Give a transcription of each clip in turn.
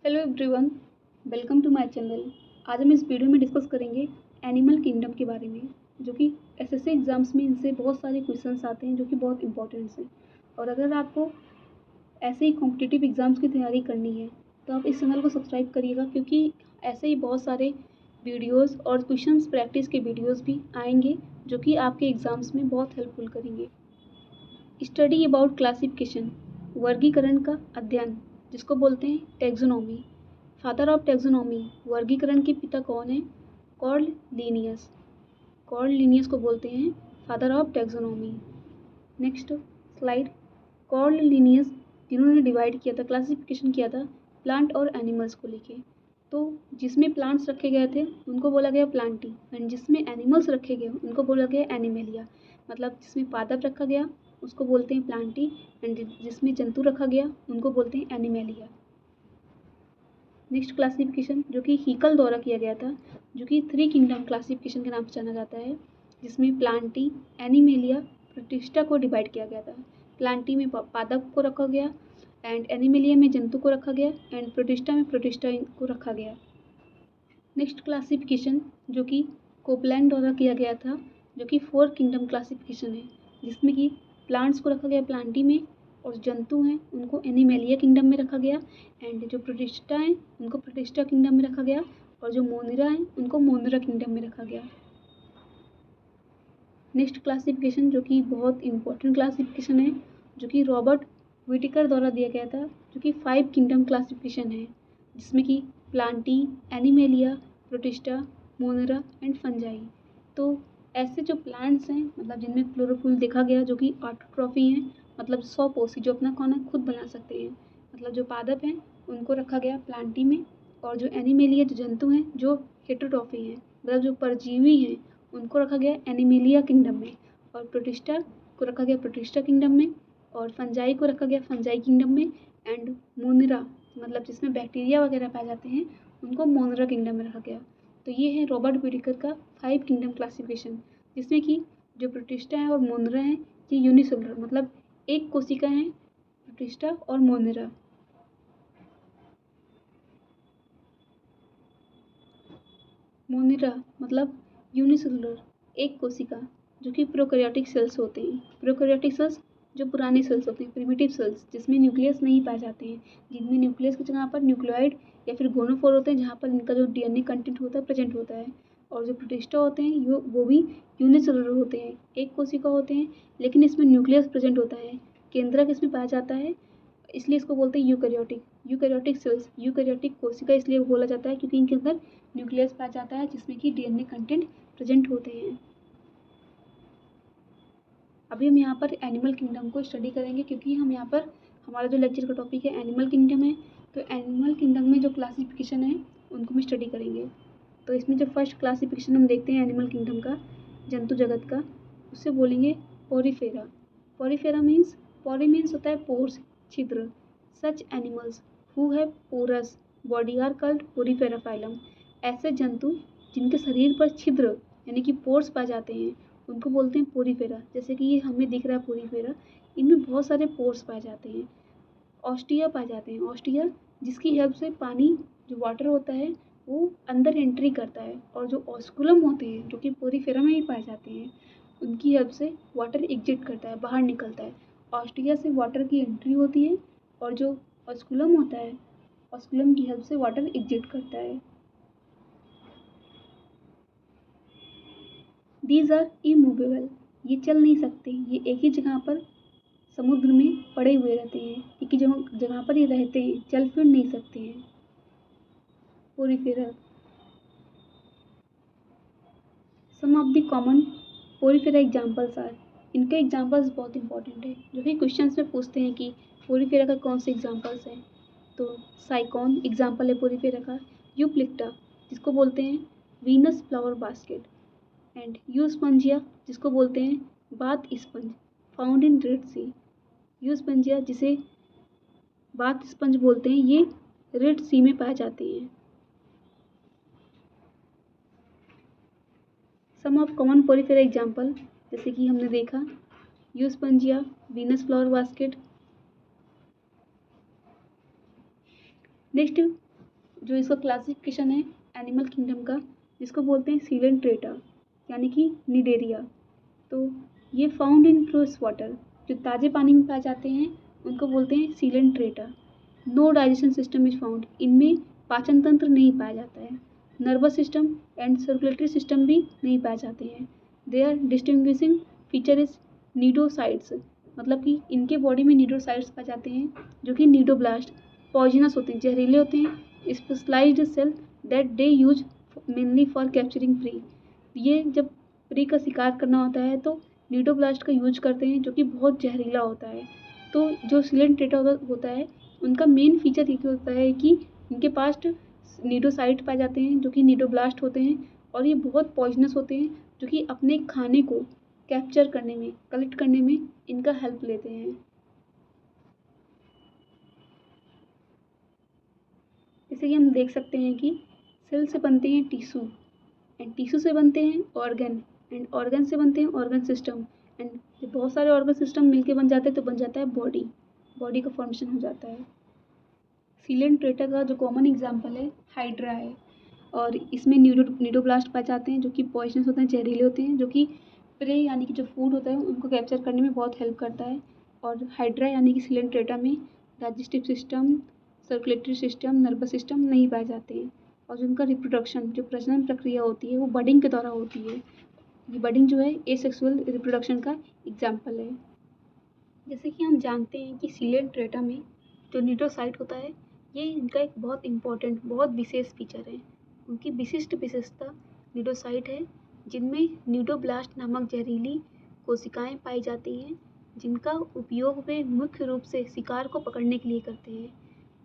Hello everyone, welcome to my channel. आज हम इस वीडियो में डिस्कस करेंगे एनिमल किंगडम के बारे में, जो कि एसएससी एग्ज़ाम्स में इनसे बहुत सारे क्वेश्चंस आते हैं जो कि बहुत इंपॉर्टेंट हैं। और अगर आपको ऐसे ही कॉम्पिटिटिव एग्ज़ाम्स की तैयारी करनी है तो आप इस चैनल को सब्सक्राइब करिएगा, क्योंकि ऐसे ही बहुत सारे वीडियोज़ और क्वेश्चंस प्रैक्टिस के वीडियोज़ भी आएंगे जो कि आपके एग्ज़ाम्स में बहुत हेल्पफुल करेंगे। स्टडी अबाउट क्लासिफिकेशन, वर्गीकरण का अध्ययन, जिसको बोलते हैं टैक्सोनॉमी। फादर ऑफ टैक्सोनॉमी, वर्गीकरण के पिता कौन है? Karl Linnaeus. कार्ल लिनियस को बोलते हैं father of taxonomy. Next slide. Karl Linnaeus जिन्होंने डिवाइड किया था, क्लासिफिकेशन किया था प्लांट और एनिमल्स को लेके। तो जिसमें प्लांट्स रखे गए थे उनको बोला गया प्लांटी, एंड जिसमें एनिमल्स रखे गए उनको बोला गया एनिमेलिया। मतलब जिसमें पादप रखा गया उसको बोलते हैं प्लांटी, एंड जिसमें जंतु रखा गया उनको बोलते हैं एनिमेलिया। नेक्स्ट क्लासिफिकेशन जो कि हीकल द्वारा किया गया था, जो कि 3 किंगडम क्लासिफिकेशन के नाम से जाना जाता है, जिसमें प्लांटी, एनिमेलिया, प्रोटिस्टा को डिवाइड किया गया था। प्लांटी में पादप को रखा गया, एंड एनिमेलिया में जंतु को रखा गया, एंड प्रोटिस्टा में प्रोटिस्टा को रखा गया। नेक्स्ट क्लासिफिकेशन जो कि कोपलैंड द्वारा किया गया था, जो कि 4 किंगडम क्लासिफिकेशन है, जिसमें कि प्लांट्स को रखा गया प्लांटी में, और जंतु हैं उनको एनिमेलिया किंगडम में रखा गया, एंड जो प्रोटिस्टा हैं उनको प्रोटिस्टा किंगडम में रखा गया, और जो मोनिरा हैं उनको मोनिरा किंगडम में रखा गया। नेक्स्ट क्लासिफिकेशन जो कि बहुत इंपॉर्टेंट क्लासिफिकेशन है, जो कि रॉबर्ट विटिकर द्वारा दिया गया था, जो कि 5 किंगडम क्लासिफिकेशन है, जिसमें कि plantae, animalia, protista, monera and fungi. तो ऐसे जो प्लांट्स हैं, मतलब जिनमें क्लोरोफिल देखा गया, जो कि ऑटोट्रॉफी हैं, मतलब स्वपोषी, जो अपना खाना खुद बना सकते हैं, मतलब जो पादप हैं उनको रखा गया प्लांटी में, और जो एनिमेलिया, जो जंतु हैं जो हेटरोट्रॉफी हैं, मतलब जो परजीवी हैं, उनको रखा गया एनिमेलिया किंगडम में, और प्रोटिस्टा को रखा गया प्रोटिस्टा किंगडम में, और फंजाई को रखा गया फंजाई किंगडम में, एंड मोनिरा, मतलब जिसमें बैक्टीरिया वगैरह पाए जाते हैं, उनको मोनिरा किंगडम में रखा गया। तो ये है रॉबर्ट विटिकर का 5 किंगडम क्लासिफिकेशन, जिसमें कि जो प्रोटिस्टा हैं और मोनिरा हैं ये यूनिसेलुलर, मतलब एक कोशिका हैं प्रोटिस्टा और मोनिरा। मोनिरा मतलब यूनिसेलुलर, एक कोशिका, जो कि प्रोकैरियोटिक सेल्स होते हैं। प्रोकैरियोटिक सेल्स जो पुराने सेल्स होते हैं, प्रिमिटिव सेल्स, जिसमें न्यूक्लियस नहीं पाए जाते हैं, जिनमें न्यूक्लियस की जगह पर न्यूक्लियोइड या फिर गोनोफोर होते हैं, जहाँ पर इनका जो डीएनए कंटेंट होता है प्रेजेंट होता है। और जो प्रोटिस्टा होते हैं वो भी यूनिसेलुलर होते हैं, एक कोशिका होते हैं, लेकिन इसमें न्यूक्लियस प्रेजेंट होता है, केंद्रक इसमें पाया जाता है, इसलिए इसको बोलते हैं यूकैरियोटिक। यूकैरियोटिक सेल्स, यूकैरियोटिक कोशिका इसलिए बोला जाता है क्योंकि इनके अंदर न्यूक्लियस पाया जाता है जिसमें कि डीएनए कंटेंट प्रेजेंट होते हैं। अभी हम यहाँ पर एनिमल किंगडम को स्टडी करेंगे, क्योंकि हम यहाँ पर हमारा जो लेक्चर का टॉपिक है एनिमल किंगडम है, तो एनिमल किंगडम में जो क्लासिफिकेशन है उनको हम स्टडी करेंगे। तो इसमें जो फर्स्ट क्लासिफिकेशन हम देखते हैं एनिमल किंगडम का, जंतु जगत का, उससे बोलेंगे Porifera. Porifera means, pori means होता है पोर्स, छिद्र। Such animals who have porous body are called Porifera phylum. ऐसे जंतु जिनके शरीर पर छिद्र यानी कि पोर्स पाए जाते हैं उनको बोलते हैं पोरीफेरा। जैसे कि ये हमें दिख रहा है पोरीफेरा, इनमें बहुत सारे पोर्स पाए जाते हैं। ऑस्टिया पाए जाते हैं, ऑस्टिया जिसकी हेल्प से पानी, जो वाटर होता है, वो अंदर एंट्री करता है, और जो ऑस्कुलम होते हैं जो कि पोरीफेरा में ही पाए जाते हैं, उनकी हेल्प से वाटर एग्जिट करता है, बाहर निकलता है। ऑस्टिया से वाटर की एंट्री होती है, और जो ऑस्कुलम होता है, ऑस्कुलम की हेल्प से वाटर एग्जिट करता है। दीज आर इमूवेबल, ये चल नहीं सकते, ये एक ही जगह पर समुद्र में पड़े हुए रहते हैं, एक ही जगह पर ये रहते हैं, चल फिर नहीं सकते हैं। Porifera. Some of the common Porifera examples are, इनके एग्जाम्पल्स बहुत इंपॉर्टेंट है, जो कि क्वेश्चंस में पूछते हैं कि पोरीफेरा का कौन से एग्जाम्पल्स हैं। तो साइकॉन एग्जाम्पल है पोरीफेरा का, यूप्लिक्टा जिसको बोलते हैं Venus flower basket, and Euspongia जिसको बोलते हैं bath sponge, found in Red Sea. Euspongia जिसे बाथ स्पंज बोलते हैं, ये रेड सी में पाए जाते हैं। सम ऑफ कॉमन पोरीफेरा एग्जाम्पल, जैसे कि हमने देखा यूस्पंजिया, वीनस फ्लावर बास्केट। नेक्स्ट जो इसका क्लासिफिकेशन है एनिमल किंगडम का, जिसको बोलते हैं सीलेंट्रेटा यानी कि निडेरिया। तो ये फाउंड इन फ्रेश वाटर, जो ताज़े पानी में पाए जाते हैं उनको बोलते हैं Coelenterata. No digestion system is found, इनमें पाचन तंत्र नहीं पाया जाता है। Nervous system and circulatory system भी नहीं पाए जाते हैं। Their distinguishing feature is cnidocytes, मतलब कि इनके बॉडी में नीडोसाइट्स पाए जाते हैं जो कि नीडोब्लास्ट पॉइजनस होते हैं, जहरीले होते हैं, specialised cell that they use mainly for capturing prey. ये जब प्री का शिकार करना होता है तो नीडोब्लास्ट का यूज करते हैं जो कि बहुत जहरीला होता है। तो जो सीलेंट्रेटा होता है उनका मेन फीचर ये होता है कि इनके पास नीडोसाइट पाए जाते हैं जो कि नीडोब्लास्ट होते हैं, और ये बहुत पॉइजनस होते हैं जो कि अपने खाने को कैप्चर करने में, कलेक्ट करने में इनका हेल्प लेते हैं। जैसे कि हम देख सकते हैं कि सेल से बनते हैं टिश्यू, एंड टिश्यू से बनते हैं ऑर्गन, एंड ऑर्गन से बनते हैं ऑर्गन सिस्टम, एंड जब बहुत सारे ऑर्गन सिस्टम मिलके बन जाते हैं तो बन जाता है बॉडी, बॉडी का फॉर्मेशन हो जाता है। सीलेंट्रेटा का जो कॉमन एग्जाम्पल है हाइड्रा है, और इसमें नीडोब्लास्ट पाए जाते हैं जो कि पॉइजनस होते हैं, जहरीले होते हैं, जो कि प्रे यानी कि जो फूड होता है उनको कैप्चर करने में बहुत हेल्प करता है। और हाइड्रा यानी कि सीलेंट्रेटा में digestive system, circulatory system, nervous system नहीं पाए जाते हैं, और जिनका रिप्रोडक्शन, जो प्रजनन प्रक्रिया होती है वो बडिंग के द्वारा होती है। ये बडिंग जो है एसेक्सुअल रिप्रोडक्शन का एग्जाम्पल है। जैसे कि हम जानते हैं कि सीलेंट्रेटा में जो नीडोसाइट होता है ये इनका एक बहुत इम्पोर्टेंट, बहुत विशेष फीचर है। उनकी विशिष्ट विशेषता नीडोसाइट है जिनमें नीडोब्लास्ट नामक जहरीली कोशिकाएं पाई जाती हैं, जिनका उपयोग वे मुख्य रूप से शिकार को पकड़ने के लिए करते हैं।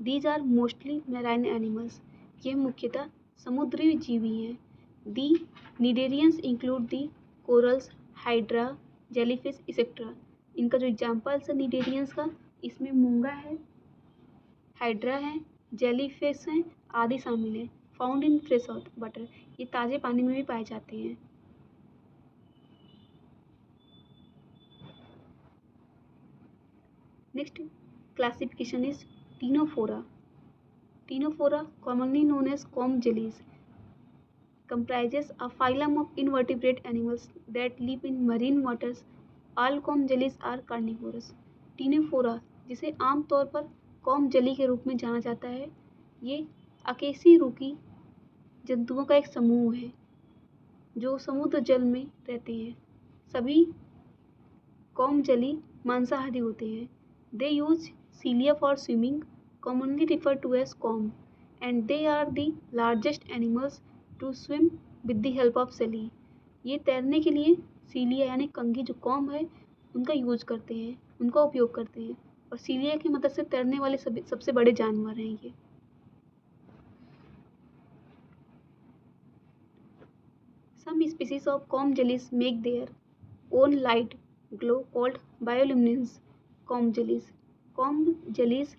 These are mostly marine animals, ये मुख्यतः समुद्री जीवी हैं। The cnidarians include the corals, hydra, jellyfish etcetera. इनका जो एग्जाम्पल्स है निडेरियंस का, इसमें मूंगा है, हाइड्रा है, जेलीफिश हैं आदि शामिल हैं। फाउंड इन फ्रेश वाटर, ये ताज़े पानी में भी पाए जाते हैं। Next classification is Ctenophora. Ctenophora, commonly known as comb jellies, comprises a phylum of invertebrate animals that live in marine waters. All comb jellies are carnivorous. Ctenophora, जिसे आमतौर पर कॉम जली के रूप में जाना जाता है, ये अकेसीरुकी जंतुओं का एक समूह है जो समुद्र जल में रहते हैं। सभी कॉम जली मांसाहारी होते हैं। दे use cilia for swimming, commonly referred to as comb, and they are the largest animals to swim with the help of cilia. ये तैरने के लिए सीलिया यानी कंघी जो कॉम्ब है उनका यूज करते हैं, उनका उपयोग करते हैं, और सीलिया की मदद से तैरने वाले सबसे बड़े जानवर हैं ये। Some species of comb jellies make their own light glow called bioluminescence comb jellies. comb jellies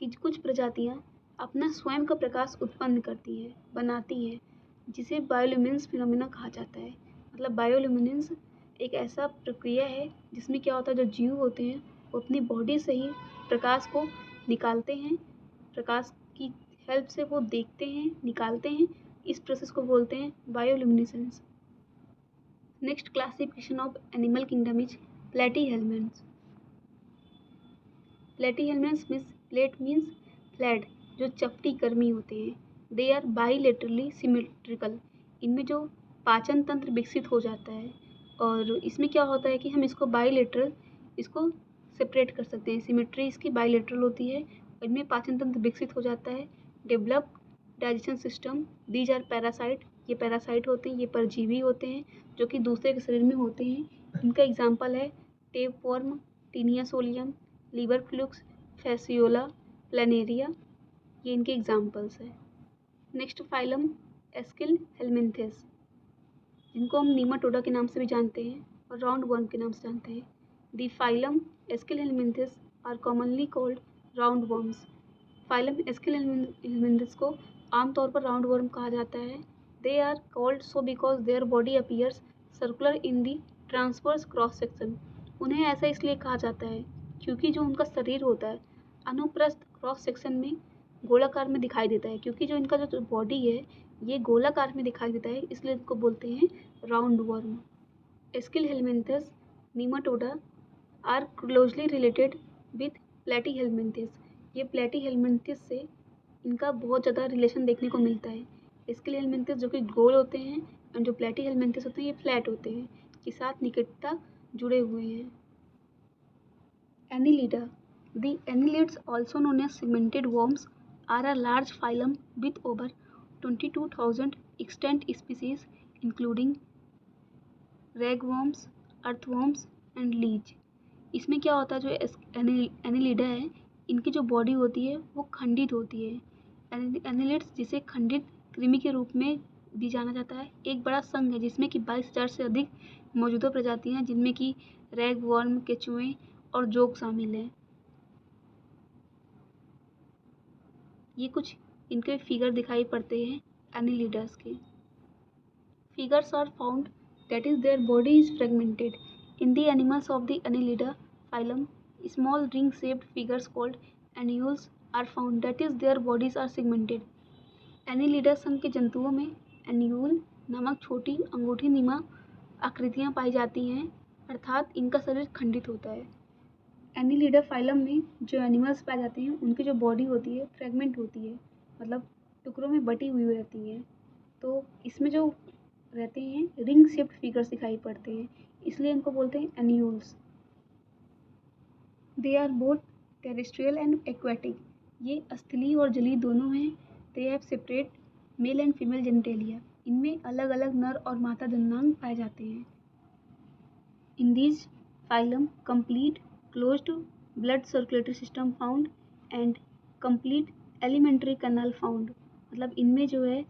की कुछ प्रजातियां अपना स्वयं का प्रकाश उत्पन्न करती हैं, बनाती हैं, जिसे बायोल्यूमिनेंस फिनोमेना कहा जाता है। मतलब बायोल्यूमिनेंस एक ऐसा प्रक्रिया है जिसमें क्या होता है, जो जीव होते हैं वो अपनी बॉडी से ही प्रकाश को निकालते हैं, प्रकाश की हेल्प से वो देखते हैं, निकालते हैं। इस प्रोसेस को बोलते हैं bioluminescence. Next classification of animal kingdom is platyhelminthes. Platyhelminthes means, plate means flat, जो चपटी कर्मी होते हैं। दे आर बाईलेटरली सिमेट्रिकल, इनमें जो पाचन तंत्र विकसित हो जाता है, और इसमें क्या होता है कि हम इसको बाईलेटरल, इसको सेपरेट कर सकते हैं। सिमेट्री इसकी बाईलेटरल होती है, इनमें पाचन तंत्र विकसित हो जाता है। Develop digestion system, these are parasite, ये पैरासाइट होते हैं, ये परजीवी होते हैं जो कि दूसरे के शरीर में होते हैं। इनका एग्जाम्पल है tapeworm, Taenia solium, liver flukes, Fasciola, Planaria, ये इनके एग्जाम्पल्स हैं। नेक्स्ट फाइलम एस्किल हेलमिन्थेस, जिनको हम नीमाटोडा के नाम से भी जानते हैं और राउंड वर्म के नाम से जानते हैं। The phylum aschelminthes are commonly called round worms. Phylum aschelminthes को आमतौर पर राउंड वर्म कहा जाता है। They are called so because their body appears circular in the transverse cross section. उन्हें ऐसा इसलिए कहा जाता है क्योंकि जो उनका शरीर होता है अनुप्रस्थ क्रॉस सेक्शन में गोलाकार में दिखाई देता है, क्योंकि जो इनका जो बॉडी है ये गोलाकार में दिखाई देता है, इसलिए इसको बोलते हैं round worm. Aschelminthes nematoda are closely related with platyhelminthes. ये प्लेटीहेलमिंथस से इनका बहुत ज़्यादा रिलेशन देखने को मिलता है। एस्किल हेलमिंथस जो कि गोल होते हैं और जो प्लेटीहेलमिंथस होते हैं ये फ्लैट होते हैं, के साथ निकटता जुड़े हुए हैं। Annelida. The annelids, also known as segmented worms, are a large phylum with over 22,000 extant species, including ragworms, earthworms and leech. इसमें क्या होता है, जो एनिलिडा है इनकी जो बॉडी होती है वो खंडित होती है। एनिलिड्स जिसे खंडित कृमि के रूप में भी जाना जाता है, एक बड़ा संघ है जिसमें कि 22,000 से अधिक मौजूदा प्रजातियां, जिनमें कि रैगवर्म, केचुए और जोंक शामिल हैं। ये कुछ इनके फिगर दिखाई पड़ते हैं एनिलिडास के। Figures are found, that is their body is fragmented. In the animals of the Annelida phylum, small ring-shaped figures called annules are found, that is their bodies are segmented. Annelida संघ के जंतुओं में annual नामक छोटी अंगूठी-नुमा आकृतियां पाई जाती हैं, अर्थात इनका शरीर खंडित होता है। एनिलिडा फाइलम में जो एनिमल्स पाए जाते हैं उनकी जो बॉडी होती है फ्रेगमेंट होती है, मतलब टुकड़ों में बटी हुई रहती है। तो इसमें जो रहते हैं रिंग शेप्ड फिगर्स दिखाई पड़ते हैं, इसलिए इनको बोलते हैं annuli. They are both terrestrial and aquatic. ये स्थलीय और जलीय दोनों हैं। They have separate male and female genitalia. इनमें अलग अलग नर और मादा जननांग पाए जाते हैं। In these phylum complete closed blood circulatory system found and complete alimentary canal found. मतलब इनमें जो है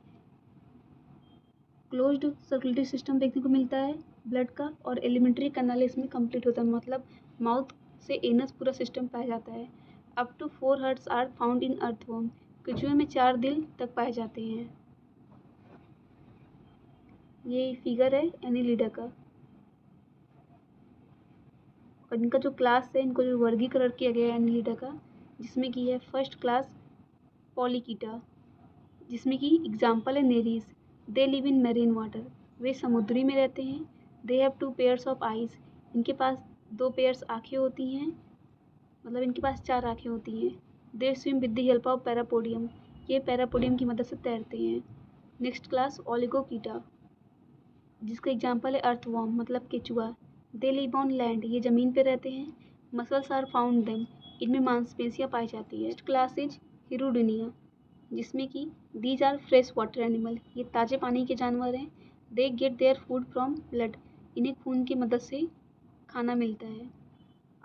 क्लोज्ड सर्कुलेटरी सिस्टम देखने को मिलता है ब्लड का, और एलिमेंट्री कैनाल इसमें कंप्लीट होता है, मतलब माउथ से एनस पूरा सिस्टम पाया जाता है। Up to 4 hearts are found in earthworm. केचुए में 4 दिल तक पाए जाते हैं। ये फिगर है एनिलिडा का, और इनका जो क्लास है, इनको जो वर्गीकरण किया गया है एनिलिडा का, जिसमें कि है फर्स्ट क्लास पॉलीकीटा, जिसमें कि एग्जाम्पल है Nereis. They live in marine water. वे समुद्री में रहते हैं। They have 2 pairs of eyes. इनके पास 2 पेयर्स आँखें होती हैं, मतलब इनके पास 4 आँखें होती हैं। They swim with the help of parapodium. ये पैरापोडियम की मदद से तैरते हैं। नेक्स्ट क्लास ओलिगोकीटा, जिसका एग्जाम्पल है अर्थवर्म, मतलब केचुआ। They live on land. ये ज़मीन पे रहते हैं। Muscles are found them. इनमें मांसपेशियाँ पाई जाती है। नेक्स्ट क्लास इज हिरुडिनिया, जिसमें कि these are fresh water animal. ये ताज़े पानी के जानवर हैं। They get their food from blood. इन्हें खून की मदद से खाना मिलता है।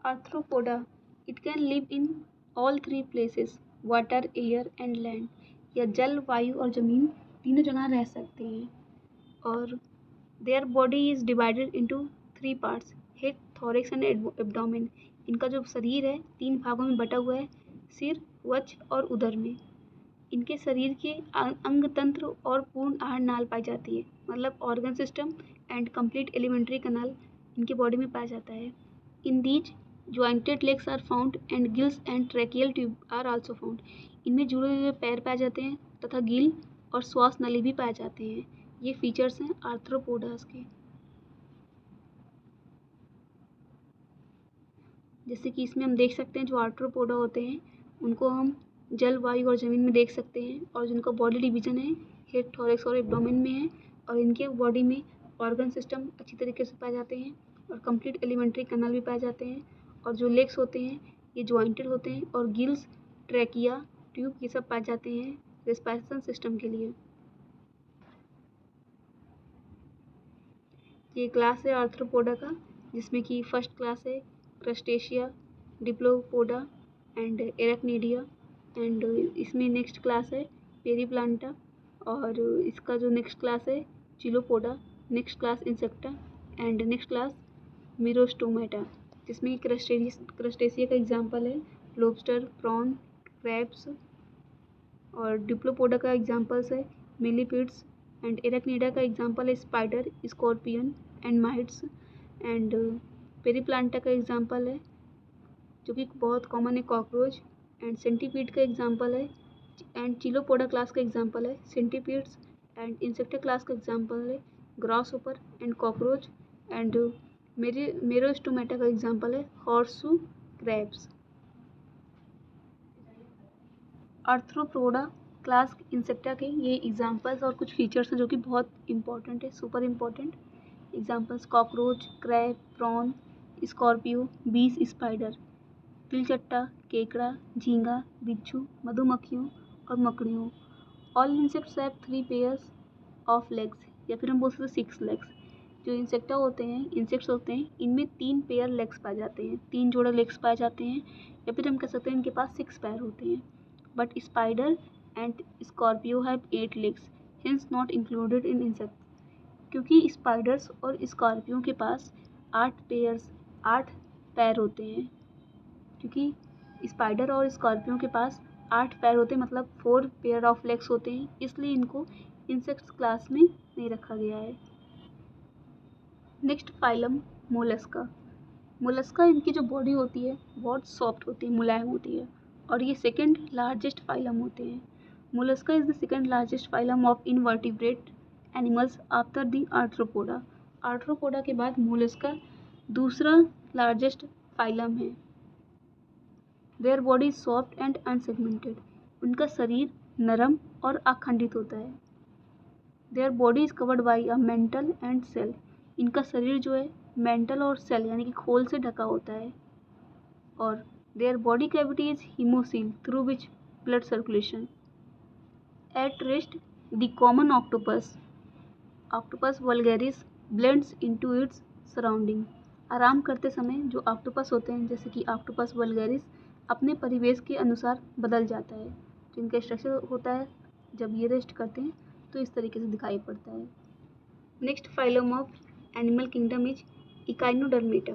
Arthropoda, it can live in all 3 places, water, air and land. या जल, वायु और ज़मीन तीनों जगह रह सकते हैं। और their body is divided into 3 parts, head, thorax and abdomen. इनका जो शरीर है 3 भागों में बटा हुआ है, सिर, वक्ष और उदर में। इनके शरीर के अंग तंत्र और पूर्ण आहार नाल पाई जाती है, मतलब organ system and complete alimentary canal इनकी बॉडी में पाया जाता है। इन these jointed legs are found and gills and tracheal tube are also found. इनमें जुड़े हुए पैर पाए जाते हैं तथा गिल और श्वास नली भी पाए जाते हैं। ये फीचर्स हैं आर्थ्रोपोडास के। जैसे कि इसमें हम देख सकते हैं जो आर्थ्रोपोडा होते हैं उनको हम जल, वायु और ज़मीन में देख सकते हैं, और जिनका बॉडी डिवीजन है हेड, थॉरैक्स और एब्डोमेन में है, और इनके बॉडी में ऑर्गन सिस्टम अच्छी तरीके से पाए जाते हैं और कंप्लीट एलिमेंट्री कैनाल भी पाए जाते हैं। और जो लेग्स होते हैं ये ज्वाइंटेड होते हैं, और गिल्स, ट्रैकिया, ट्यूब ये सब पाए जाते हैं रेस्पिरेशन सिस्टम के लिए। ये क्लास है आर्थ्रोपोडा का, जिसमें कि फर्स्ट क्लास है crustacea, diplopoda and arachnida. And इसमें नेक्स्ट क्लास है पेरीप्लांटा, और इसका जो नेक्स्ट क्लास है chilopoda, next class insecta and next class merostomata, जिसमें क्रस्टेशिया का एग्जाम्पल है लॉबस्टर, प्रॉन, क्रैब्स। और डिप्लोपोडा का एग्जाम्पल्स है मिलीपीड्स, एंड एराक्निडा का एग्जाम्पल है spider, scorpion and mites. And periplaneta का एग्जाम्पल है, जो कि बहुत कॉमन है, कॉकरोच। एंड सेंटीपीड का एग्जाम्पल है एंड चिलोपोडा क्लास का एग्जाम्पल है सेंटीपीड्स, एंड इंसेक्टा क्लास का एग्जाम्पल है ग्रासहोपर एंड कॉकरोच, एंड मेरोस्टोमेटा का एग्जाम्पल है horseshoe crabs. Arthropoda class insecta के ये एग्जाम्पल्स और कुछ फीचर्स हैं जो कि बहुत इंपॉर्टेंट है, super important. Examples cockroach, crab, prawn, scorpio, bees, spider, तिलचट्टा, केकड़ा, झींगा, बिच्छू, मधुमक्खियों और मकड़ियों। All insects have 3 pairs of legs, या फिर हम बोल सकते हैं 6 लेग्स। जो इंसेक्टा होते हैं, इंसेक्ट्स होते हैं, इनमें 3 पेयर लेग्स पाए जाते हैं, 3 जोड़ा लेग्स पाए जाते हैं, या फिर हम कह सकते हैं इनके पास 6 पैर होते हैं। But spider and Scorpio have 8 legs, hints not included in insect. क्योंकि स्पाइडर्स और स्कॉर्पियो के पास 8 पैर होते हैं, क्योंकि स्पाइडर और स्कॉर्पियो के पास 8 पैर होते हैं, मतलब 4 पेयर ऑफ लेग्स होते हैं, इसलिए इनको इंसेक्ट्स क्लास में नहीं रखा गया है। Next phylum Mollusca. मोलस्का, इनकी जो बॉडी होती है बहुत सॉफ्ट होती है, मुलायम होती है, और ये सेकेंड लार्जेस्ट फाइलम होते हैं। Mollusca is the second largest phylum of invertebrate animals after the Arthropoda. Arthropoda के बाद मोलस्का दूसरा लार्जेस्ट फाइलम है। Their body is soft and unsegmented, उनका शरीर नरम और अखंडित होता है। Their body is covered by a mantle and shell, इनका शरीर जो है मेंटल और सेल यानी कि खोल से ढका होता है। और their body cavity is haemocoel through which blood circulation. At rest the common octopus vulgaris blends into its surrounding. आराम करते समय जो ऑक्टोपस होते हैं, जैसे कि ऑक्टोपस वल्गैरिस, अपने परिवेश के अनुसार बदल जाता है। जो इनका स्ट्रक्चर होता है जब ये रेस्ट करते हैं तो इस तरीके से दिखाई पड़ता है। Next phylum of animal kingdom is Echinodermata.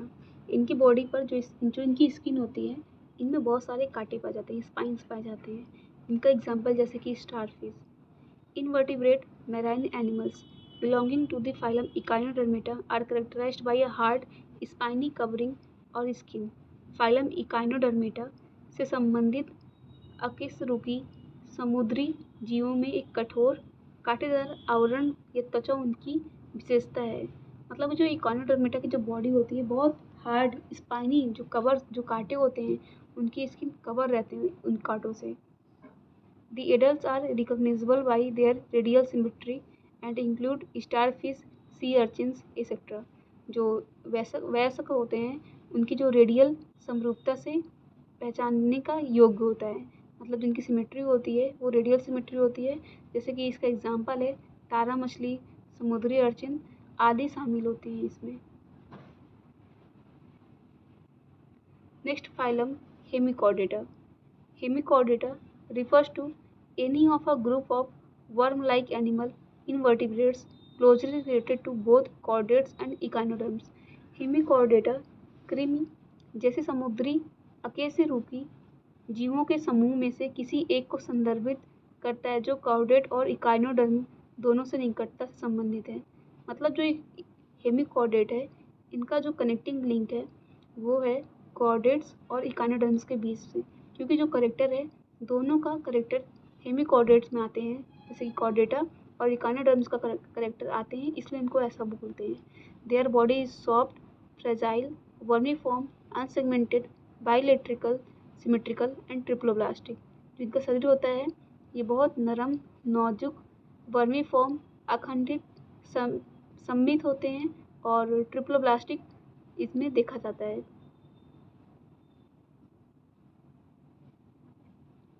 इनकी बॉडी पर जो इनकी स्किन होती है, इनमें बहुत सारे कांटे पाए जाते हैं, स्पाइंस पाए जाते हैं। इनका एग्जाम्पल जैसे कि starfish. Invertebrate marine animals belonging to the phylum Echinodermata are characterised by a hard spiny covering और स्किन। फाइलम इकाइनोडर्मेटा से संबंधित अकशेरुकी समुद्री जीवों में एक कठोर कांटेदार आवरण या त्वचा उनकी विशेषता है। मतलब जो इकाइनोडर्मेटा की जो बॉडी होती है बहुत हार्ड स्पाइनी, जो कांटे होते हैं उनकी स्किन कवर रहते हैं उन कांटों से। The adults are recognisable by their radial symmetry and include starfish, sea urchins etcetera. जो वयस्क होते हैं उनकी जो रेडियल समरूपता से पहचानने का योग्य होता है, मतलब जिनकी सिमेट्री होती है वो रेडियल सिमेट्री होती है। जैसे कि इसका एग्जाम्पल है तारा मछली, समुद्री अर्चिन आदि शामिल होती हैं इसमें। Next phylum Hemichordata. Hemichordata refers to any of a group of worm-like animal invertebrates closely related to both chordates and echinoderms. Hemichordata कृमि जैसे समुद्री अकशेरुकी जीवों के समूह में से किसी एक को संदर्भित करता है जो कॉर्डेट और इकाइनोडर्म दोनों से निकटता से संबंधित है। मतलब जो हेमिकॉर्डेट है, इनका जो कनेक्टिंग लिंक है वो है कॉर्डेट्स और इकाइनोडर्म्स के बीच से, क्योंकि जो करेक्टर है दोनों का करेक्टर हेमिकॉर्डेट्स में आते हैं, जैसे कि कॉर्डेटा और इकाइनोडर्म्स का करेक्टर आते हैं, इसलिए इनको ऐसा बोलते हैं। Their body is soft, fragile, vermiform, unsegmented, bilaterally, symmetrical and triploblastic. जिनका शरीर होता है ये बहुत नरम, नाजुक, वर्मीफॉर्म, अखंडित, सममित होते हैं और ट्रिप्लोब्लास्टिक इसमें देखा जाता है।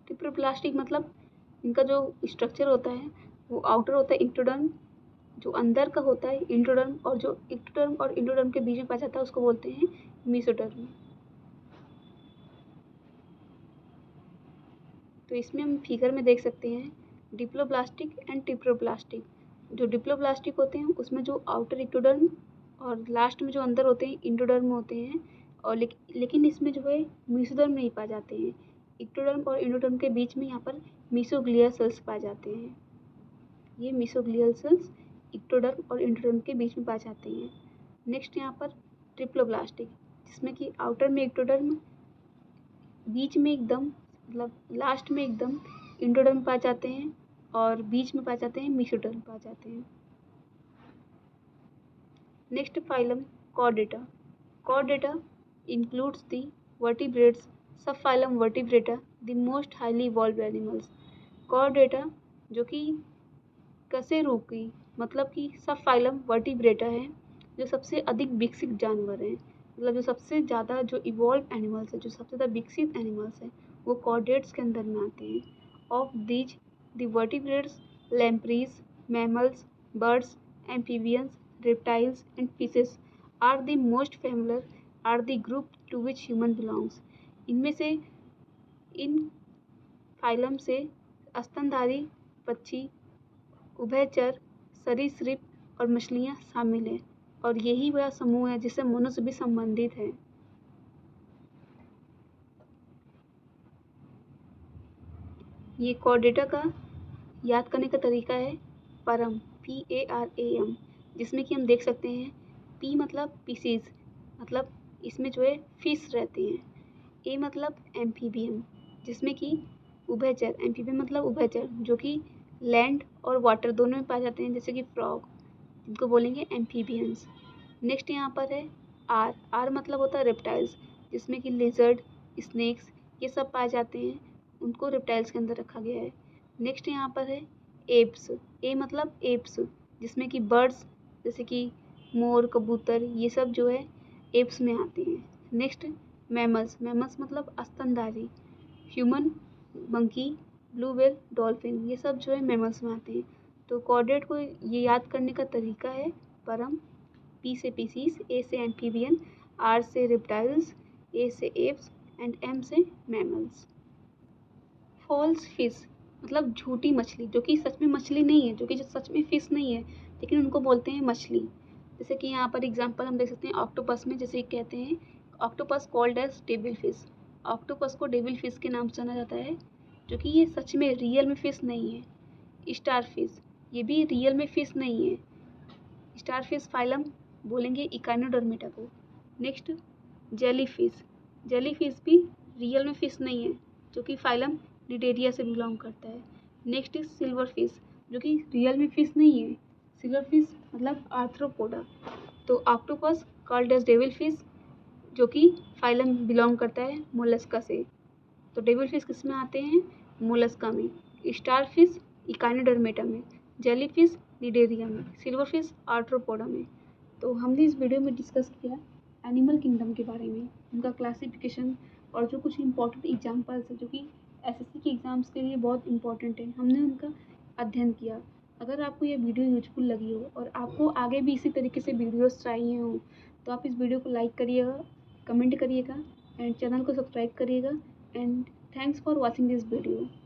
ट्रिप्लोब्लास्टिक मतलब इनका जो स्ट्रक्चर होता है वो आउटर होता है एक्टोडर्म, जो अंदर का होता है इंडोडर्म, और जो एक्टोडर्म और इंडोडर्म के बीच में पाया जाता है उसको बोलते हैं मेसोडर्म। तो इसमें हम फिगर में देख सकते हैं डिप्लोब्लास्टिक एंड ट्रिप्लोब्लास्टिक। जो डिप्लोब्लास्टिक होते हैं उसमें जो आउटर एक्टोडर्म और लास्ट में जो अंदर होते हैं इंडोडर्म होते हैं, और लेकिन इसमें जो है मेसोडर्म नहीं पाए जाते हैं। एक्टोडर्म और इंडोडर्म के बीच में यहाँ पर मेसोग्लियल सेल्स पाए जाते हैं। ये मेसोग्लियल सेल्स एक्टोडर्म और इंडोडर्म के बीच में पाए जाते हैं। नेक्स्ट यहाँ पर ट्रिप्लोब्लास्टिक, जिसमें कि आउटर में एक्टोडर्म, बीच में एकदम मतलब लास्ट में एकदम इंडोडर्म पाए जाते हैं और बीच में पाए जाते हैं मेसोडर्म पाए जाते हैं। Next phylum Chordata. Chordata includes the vertebrates, subphylum Vertebrata, the most highly evolved animals. Chordata जो कि कशेरुकी मतलब कि सब फाइलम वर्टिब्रेटा है, जो सबसे अधिक विकसित जानवर हैं, मतलब जो सबसे ज़्यादा जो इवॉल्व एनिमल्स है, जो सबसे ज़्यादा विकसित एनिमल्स हैं, वो कॉर्डेट्स के अंदर में आते हैं। Of these the vertebrates, lampreys, mammals, birds, amphibians, reptiles and fishes are the most familiar are the group to which human belongs. इनमें से इन फाइलम से स्तनधारी पक्षी, उभयचर, सरीसृप और मछलियाँ शामिल हैं और यही वह समूह है जिससे मनुष्य भी संबंधित है। ये कॉर्डेटा का याद करने का तरीका है परम, PARAM, जिसमें कि हम देख सकते हैं P मतलब पीसीज, मतलब इसमें जो है फिश रहते हैं। A मतलब एम्फीबियन, जिसमें कि उभयचर, एम्फीबियन मतलब उभयचर, जो कि लैंड और वाटर दोनों में पाए जाते हैं, जैसे कि फ्रॉग, जिनको बोलेंगे एम्फीबियंस। नेक्स्ट यहाँ पर है R मतलब होता है रेप्टाइल्स, जिसमें कि लिजर्ड, स्नेक्स ये सब पाए जाते हैं, उनको रेप्टाइल्स के अंदर रखा गया है। नेक्स्ट यहाँ पर है एप्स, ए मतलब एप्स, जिसमें कि बर्ड्स जैसे कि मोर, कबूतर ये सब जो है एप्स में आते हैं। नेक्स्ट मैमल्स मतलब स्तनधारी, human, monkey, blue whale, dolphin ये सब जो है मैमल्स में आते हैं। तो कॉर्डेट को ये याद करने का तरीका है परम, P से पीसीज, A से एम्फीबियन, R से रेप्टाइल्स, A से एप्स एंड M से मैमल्स। फॉल्स फिश मतलब झूठी मछली, जो कि सच में मछली नहीं है, जो कि सच में फिश नहीं है, लेकिन उनको बोलते हैं मछली। जैसे कि यहाँ पर एग्जांपल हम देख सकते हैं ऑक्टोपस में, जैसे कहते हैं octopus called as devil fish. Octopus को डेविल फिश के नाम से जाना जाता है, जो कि ये सच में रियल में फिश नहीं है। स्टार फिश ये भी रियल में फिश नहीं है। स्टार फिश फाइलम बोलेंगे इकाइनोडर्मेटा को। नेक्स्ट जेली फिश भी रियल में फिश नहीं है, जो कि फाइलम लिडेरिया से बिलोंग करता है। नेक्स्ट इज सिल्वर फिश, जो कि रियल में फिश नहीं है। सिल्वर फिश मतलब आर्थ्रोपोडा। तो octopus called as devil fish, जो कि फाइलम बिलोंग करता है मोलस्का से। तो डेविल फिश किस में आते हैं? मोलस्का में। स्टार फिश इकाइनोडर्मेटा में, जेली फिश लिडेरिया में, सिल्वर फिश आर्थ्रोपोडा में। तो हमने इस वीडियो में डिस्कस किया एनिमल किंगडम के बारे में, उनका क्लासिफिकेशन और जो कुछ इम्पोर्टेंट एग्जाम्पल्स है जो कि एसएससी के एग्ज़ाम्स के लिए बहुत इंपॉर्टेंट है, हमने उनका अध्ययन किया। अगर आपको यह वीडियो यूजफुल लगी हो और आपको आगे भी इसी तरीके से वीडियोस चाहिए हो, तो आप इस वीडियो को लाइक करिएगा, कमेंट करिएगा एंड चैनल को सब्सक्राइब करिएगा and thanks for watching this video.